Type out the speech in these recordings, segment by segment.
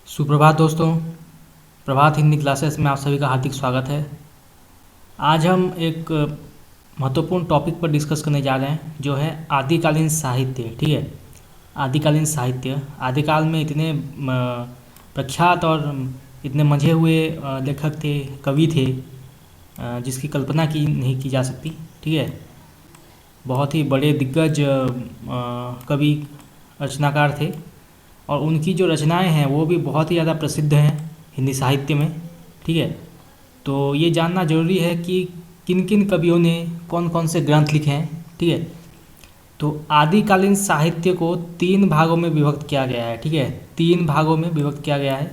सुप्रभात दोस्तों। प्रभात हिंदी क्लासेस में आप सभी का हार्दिक स्वागत है। आज हम एक महत्वपूर्ण टॉपिक पर डिस्कस करने जा रहे हैं जो है आदिकालीन साहित्य। ठीक है, आदिकालीन साहित्य। आदिकाल में इतने प्रख्यात और इतने मंझे हुए लेखक थे, कवि थे, जिसकी कल्पना की नहीं की जा सकती। ठीक है, बहुत ही बड़े दिग्गज कवि रचनाकार थे और उनकी जो रचनाएं हैं वो भी बहुत ही ज़्यादा प्रसिद्ध हैं हिंदी साहित्य में। ठीक है, तो ये जानना जरूरी है कि किन किन कवियों ने कौन कौन से ग्रंथ लिखे हैं। ठीक है, तो आदिकालीन साहित्य को तीन भागों में विभक्त किया गया है। ठीक है, तीन भागों में विभक्त किया गया है।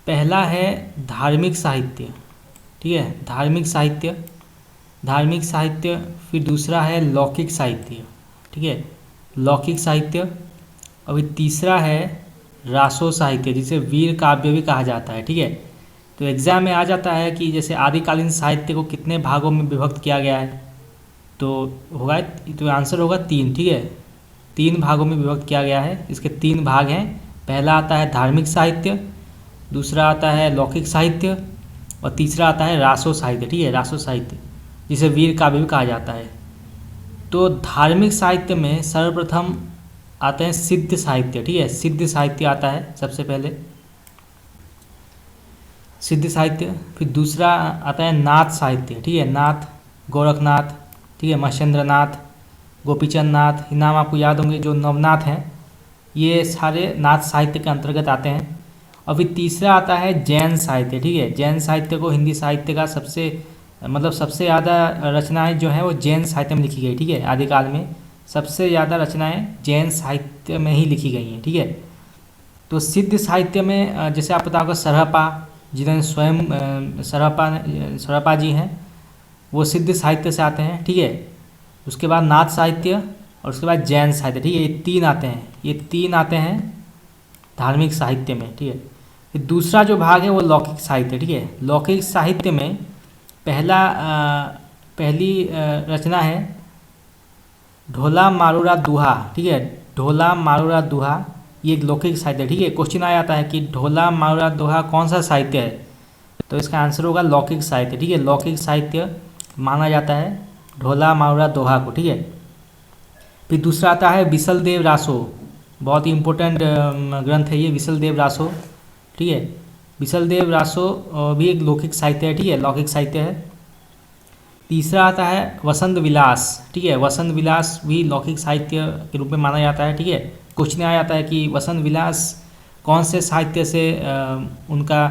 पहला है धार्मिक साहित्य। ठीक है, धार्मिक साहित्य, धार्मिक साहित्य। फिर दूसरा है लौकिक साहित्य। ठीक है, लौकिक साहित्य। अभी तीसरा है रासो साहित्य, जिसे वीर काव्य भी कहा जाता है। ठीक है, तो एग्ज़ाम में आ जाता है कि जैसे आदिकालीन साहित्य को कितने भागों में विभक्त किया गया है, तो होगा, तो आंसर होगा तीन। ठीक है, तीन भागों में विभक्त किया गया है। इसके तीन भाग हैं। पहला आता है धार्मिक साहित्य, दूसरा आता है लौकिक साहित्य और तीसरा आता है रासो साहित्य। ठीक है, रासो साहित्य, जिसे वीर काव्य भी कहा जाता है। तो धार्मिक साहित्य में सर्वप्रथम आते हैं सिद्ध साहित्य। ठीक है, सिद्ध साहित्य आता है सबसे पहले, सिद्ध साहित्य। फिर दूसरा आता है नाथ साहित्य। ठीक है, नाथ, गोरखनाथ, ठीक है, महेंद्र नाथ, गोपीचंद नाथ, ये नाम आपको याद होंगे। जो नवनाथ हैं ये सारे नाथ साहित्य के अंतर्गत आते हैं। और फिर तीसरा आता है जैन साहित्य। ठीक है, जैन साहित्य को हिंदी साहित्य का सबसे ज़्यादा रचनाएं जो है वो जैन साहित्य में लिखी गई। ठीक है, आदिकाल में सबसे ज़्यादा रचनाएं जैन साहित्य में ही लिखी गई हैं। ठीक है, तो सिद्ध साहित्य में जैसे आप पता होगा सरहपा, जिन्होंने स्वयं सरहपा जी हैं, वो सिद्ध साहित्य से आते हैं। ठीक है, उसके बाद नाथ साहित्य और उसके बाद जैन साहित्य। ठीक है, ये तीन आते हैं, ये तीन आते हैं धार्मिक साहित्य में। ठीक है, फिर दूसरा जो भाग है वो लौकिक साहित्य। ठीक है, लौकिक साहित्य में पहली रचना है ढोला मारूरा दुहा। ठीक है, ढोला मारूरा दुहा, ये एक लौकिक साहित्य है। ठीक है, क्वेश्चन आ जाता है कि ढोला मारूरा दोहा कौन सा साहित्य है, तो इसका आंसर होगा लौकिक साहित्य। ठीक है, लौकिक साहित्य माना जाता है ढोला मारूरा दोहा को। ठीक है, फिर दूसरा आता है विसल देव रासो, बहुत ही इम्पोर्टेंट ग्रंथ है ये विसल देव रासो। ठीक है, विसल देव रासो भी एक लौकिक साहित्य है। ठीक है, लौकिक साहित्य है। तीसरा आता है वसंत विलास। ठीक है, वसंत विलास भी लौकिक साहित्य के रूप में माना जाता है। ठीक है, क्वेश्चन आ जाता है कि वसंत विलास कौन से साहित्य से उनका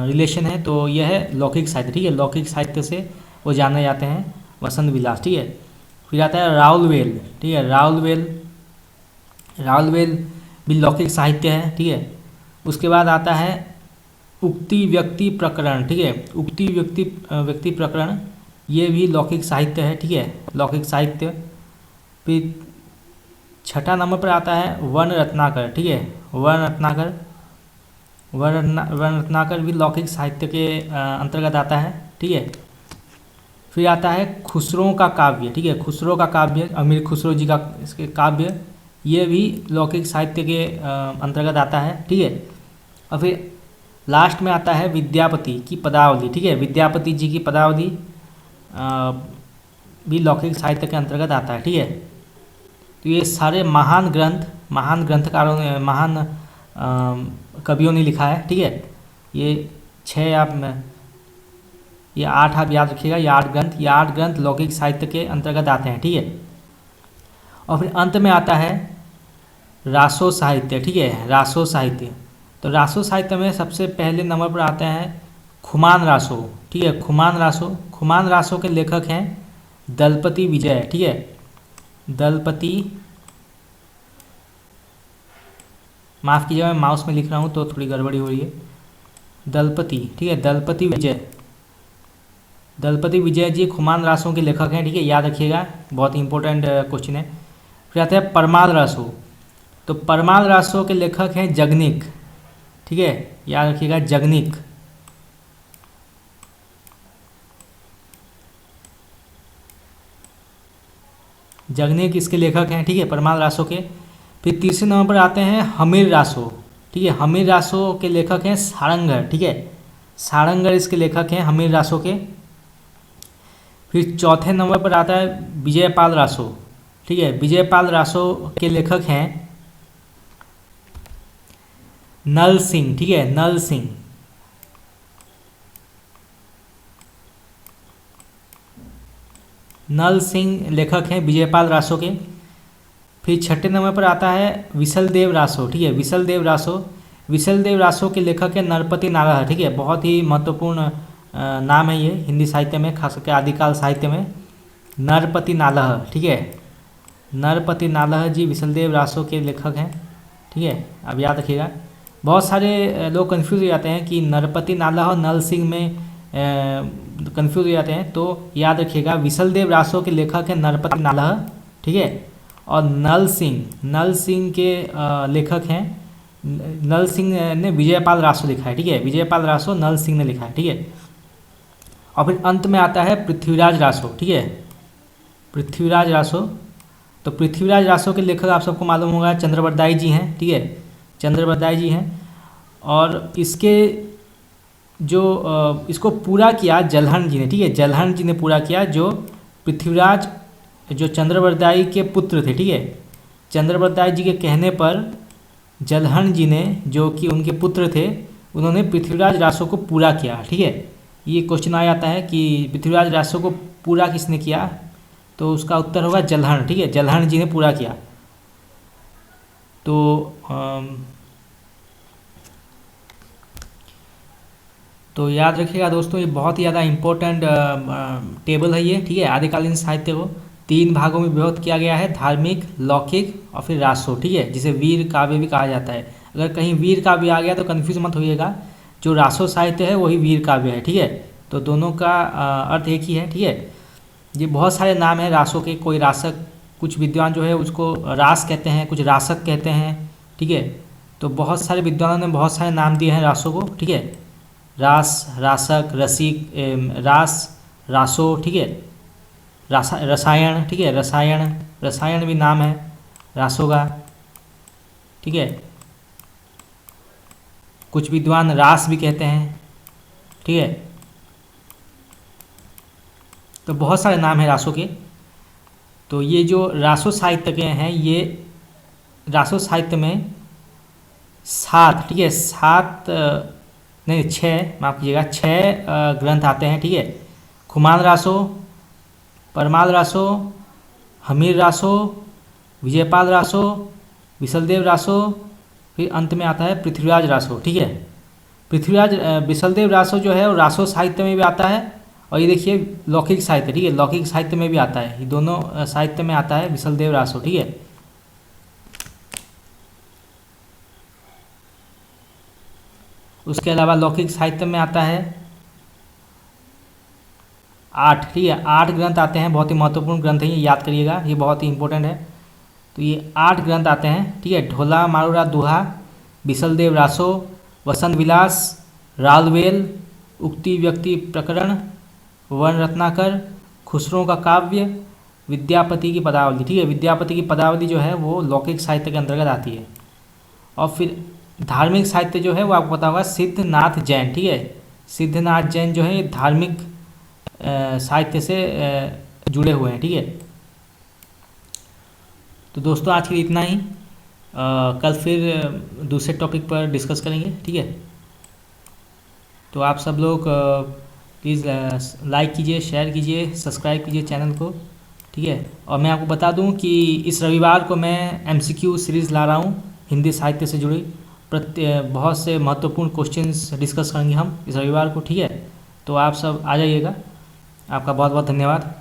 रिलेशन है, तो यह है लौकिक साहित्य। ठीक है, लौकिक साहित्य से वो जाने जाते हैं वसंत विलास। ठीक है, फिर आता है राउलवेल। ठीक है, राउलवेल, राउलवेल भी लौकिक साहित्य है। ठीक है, उसके बाद आता है उक्ति व्यक्ति प्रकरण। ठीक है, उक्ति व्यक्ति प्रकरण, ये भी लौकिक साहित्य है। ठीक है, लौकिक साहित्य। फिर छठा नंबर पर आता है वर्ण रत्नाकर। ठीक है, वर्ण रत्नाकर, वर्ण रत्नाकर भी लौकिक साहित्य के अंतर्गत आता है। ठीक है, फिर आता है खुसरो का काव्य। ठीक है, खुसरो का काव्य, अमीर खुसरो जी का इसके काव्य, ये भी लौकिक साहित्य के अंतर्गत आता है। ठीक है, और फिर लास्ट में आता है विद्यापति की पदावली। ठीक है, विद्यापति जी की पदावली भी लौकिक साहित्य के अंतर्गत आता है। ठीक है, तो ये सारे महान ग्रंथकारों ने, महान कवियों ने लिखा है। ठीक है, ये 8 आप याद रखिएगा, ये 8 ग्रंथ लौकिक साहित्य के अंतर्गत आते हैं। ठीक है, और फिर अंत में आता है रासो साहित्य। ठीक है, रासो साहित्य। तो रासो साहित्य में सबसे पहले नंबर पर आते हैं खुमान रासो। ठीक है, खुमान रासो, खुमान रासो के लेखक हैं दलपति विजय। ठीक है, दलपति, माफ़ कीजिएगा मैं माउस में लिख रहा हूँ तो थोड़ी गड़बड़ी हो रही है। दलपति, ठीक है, दलपति विजय, दलपति विजय जी खुमान रासों के लेखक हैं। ठीक है, याद रखिएगा, बहुत इंपॉर्टेंट क्वेश्चन है। फिर आता है परमाल रासो, तो परमाल रासो के लेखक हैं जगनिक। ठीक है, याद रखिएगा, जगनिक। जगनिक इसके लेखक हैं। ठीक है, परमाल रासो के। फिर तीसरे नंबर पर आते हैं हमीर रासो। ठीक है। हमीर रासो के लेखक हैं सारंगर, ठीक है, सारंगर इसके लेखक हैं हमीर रासो के। फिर चौथे नंबर पर आता है विजयपाल रासो, ठीक है, विजयपाल रासो के लेखक हैं नल सिंह, ठीक है, नल सिंह। नल सिंह लेखक हैं विजयपाल रासो के। फिर छठे नंबर पर आता है विशलदेव रासो, ठीक है, विशलदेव रासो। विशलदेव रासो के लेखक है नरपति नारह, ठीक है, बहुत ही महत्वपूर्ण नाम है ये हिंदी साहित्य में, खास करके आदिकाल साहित्य में, नरपति नालह, ठीक है, नरपति नालह जी विशलदेव रासो के लेखक हैं, ठीक है। अब याद रखिएगा, बहुत सारे लोग कंफ्यूज हो जाते हैं कि नरपति नालह और नल सिंह में कंफ्यूज हो जाते हैं, तो याद रखिएगा विशलदेव रासो के लेखक हैं नरपति नालह, ठीक है, और नल सिंह के लेखक हैं, नल सिंह ने विजयपाल रासो लिखा है, ठीक है, विजयपाल रासो नल सिंह ने लिखा है, ठीक है। और फिर अंत में आता है पृथ्वीराज रासो, ठीक है, पृथ्वीराज रासो। तो पृथ्वीराज रासो के लेखक आप सबको मालूम होगा चंद्रवरदाई जी हैं, ठीक है, चंद्रवरदाई जी हैं। और इसके जो इसको पूरा किया जलहन जी ने, ठीक है, जलहन जी ने पूरा किया, जो पृथ्वीराज जो चंद्रवरदाई के पुत्र थे, ठीक है, चंद्रवरदाई जी के कहने पर जलहन जी ने, जो कि उनके पुत्र थे, उन्होंने पृथ्वीराज रासो को पूरा किया, ठीक है। ये क्वेश्चन आ जाता है कि पृथ्वीराज रासो को पूरा किसने किया, तो उसका उत्तर होगा जलहन, ठीक है, जलहन जी ने पूरा किया। तो याद रखिएगा दोस्तों, ये बहुत ही ज़्यादा इम्पोर्टेंट टेबल है ये, ठीक है। आदिकालीन साहित्य को 3 भागों में विभक्त किया गया है, धार्मिक, लौकिक और फिर रासो, ठीक है, जिसे वीर काव्य भी कहा जाता है। अगर कहीं वीर काव्य आ गया तो कन्फ्यूज मत होइएगा, जो रासो साहित्य है वही वीर काव्य है, ठीक है। तो दोनों का अर्थ एक ही है, ठीक है। ये बहुत सारे नाम हैं रासो के, कोई रासक, कुछ विद्वान जो है उसको रास कहते हैं, कुछ रासक कहते हैं, ठीक है। तो बहुत सारे विद्वानों ने बहुत सारे नाम दिए हैं रासो को, ठीक है, रास, रासक, रसिक, रास, रासो, ठीक है, रसायन, ठीक है, रसायन भी नाम है रासो का, ठीक है। कुछ विद्वान रास भी कहते हैं, ठीक है। तो बहुत सारे नाम हैं रासो के। तो ये जो रासो साहित्य के हैं, ये रासो साहित्य में 7, ठीक है, 7 नहीं 6, माफ कीजिएगा, 6 ग्रंथ आते हैं, ठीक है। खुमान रासो, परमाल रासो, हमीर रासो, विजयपाल रासो, विशलदेव रासो, फिर अंत में आता है पृथ्वीराज रासो, ठीक है। पृथ्वीराज विशलदेव रासो जो है वो रासो साहित्य में भी आता है, और ये देखिए लौकिक साहित्य, ठीक है, लौकिक साहित्य में भी आता है, ये दोनों साहित्य में आता है विशलदेव रासो, ठीक है। उसके अलावा लौकिक साहित्य में आता है 8, ठीक है, 8 ग्रंथ आते हैं, बहुत ही महत्वपूर्ण ग्रंथ है ये, याद करिएगा, ये बहुत ही इंपॉर्टेंट है। तो ये 8 ग्रंथ आते हैं, ठीक है, ढोला मारूरा दुहा, विशलदेव रासो, वसंत विलास, रालवेल, उक्ति व्यक्ति प्रकरण, वर्ण रत्नाकर, खुसरो का काव्य, विद्यापति की पदावली, ठीक है, विद्यापति की पदावली जो है वो लौकिक साहित्य के अंतर्गत आती है। और फिर धार्मिक साहित्य जो है वो आपको पता होगा सिद्धनाथ जैन, ठीक है, सिद्धनाथ जैन जो है ये धार्मिक साहित्य से जुड़े हुए हैं, ठीक है। तो दोस्तों आज के लिए इतना ही, कल फिर दूसरे टॉपिक पर डिस्कस करेंगे, ठीक है। तो आप सब लोग प्लीज़ लाइक कीजिए, शेयर कीजिए, सब्सक्राइब कीजिए चैनल को, ठीक है। और मैं आपको बता दूं कि इस रविवार को मैं MCQ सीरीज़ ला रहा हूं हिंदी साहित्य से जुड़ी, बहुत से महत्वपूर्ण क्वेश्चंस डिस्कस करेंगे हम इस रविवार को, ठीक है। तो आप सब आ जाइएगा। आपका बहुत बहुत धन्यवाद।